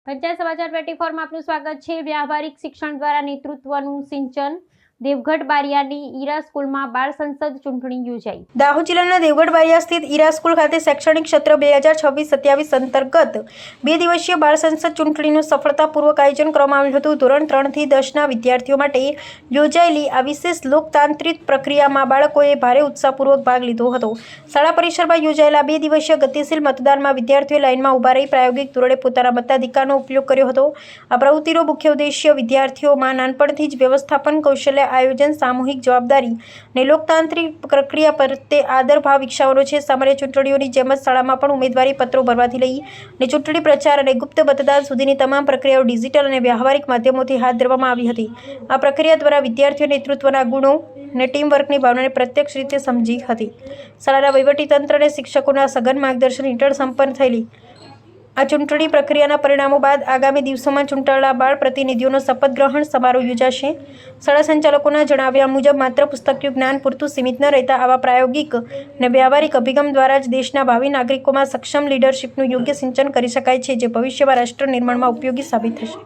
પંચાયત સમાચાર 24 માં આપનું સ્વાગત છે। વ્યાવહારિક શિક્ષણ દ્વારા નેતૃત્વનું સિંચન। દેવગઢ બારિયાની ઈરા સ્કૂલમાં બાળ સંસદ ચૂંટણી યોજાઈ। દાહોદ જિલ્લાના દેવગઢ બારિયા સ્થિત ઈરા સ્કૂલ ખાતે શૈક્ષણિક સત્ર 2026-27 અંતર્ગત 2 દિવસીય બાળ સંસદ ચૂંટણીનું સફળતાપૂર્વક આયોજન કરવામાં આવ્યું હતું। ધોરણ 3 થી 10ના વિદ્યાર્થીઓ માટે યોજાયેલી આ વિશેષ લોકતાંત્રિક પ્રક્રિયામાં બાળકોએ ભારે ઉત્સાહપૂર્વક ભાગ લીધો હતો। શાળા પરિસરમાં યોજાયેલા 2 દિવસીય ગતિશીલ મતદાનમાં વિદ્યાર્થીઓએ લાઇનમાં ઊભા રહી પ્રાયોગિક ધોરણે પોતાના મતાધિકારનો ઉપયોગ કર્યો હતો। આ પ્રવૃત્તિનો મુખ્ય ઉદ્દેશ્ય વિદ્યાર્થીઓમાં નાનપણથી જ વ્યવસ્થાપન કૌશલ્ય, આયોજન, સામૂહિક જવાબદારી અને લોકતાંત્રિક પ્રક્રિયા પ્રત્યે આદર ભાવ વિકસાવવાનો છે। સામાન્ય ચૂંટણીઓની જેમ જ શાળામાં પણ ઉમેદવારી પત્રો ભરવાથી લઈ અને ચૂંટણી પ્રચાર અને ગુપ્ત મતદાન સુધીની તમામ પ્રક્રિયાઓ ડિજિટલ અને વ્યવહારિક માધ્યમોથી હાથ ધરવામાં આવી હતી। આ પ્રક્રિયા દ્વારા વિદ્યાર્થીઓ નેતૃત્વના ગુણો અને ટીમવર્કની ભાવનાને પ્રત્યક્ષ રીતે સમજી હતી। શાળાના વહીવટીતંત્ર અને શિક્ષકોના સઘન માર્ગદર્શન હેઠળ સંપન્ન થયેલી આ ચૂંટણી પ્રક્રિયાના પરિણામો બાદ આગામી દિવસોમાં ચૂંટાયેલા બાળ પ્રતિનિધિઓનો શપથ ગ્રહણ સમારોહ યોજાશે। શાળા સંચાલકોના જણાવ્યા મુજબ માત્ર પુસ્તકીય જ્ઞાન પૂરતું સીમિત ન રહેતા આવા પ્રાયોગિક અને વ્યવહારિક અભિગમ દ્વારા જ દેશના ભાવિ નાગરિકોમાં સક્ષમ લીડરશિપનું યોગ્ય સિંચન કરી શકાય છે, જે ભવિષ્યમાં રાષ્ટ્ર નિર્માણમાં ઉપયોગી સાબિત થશે।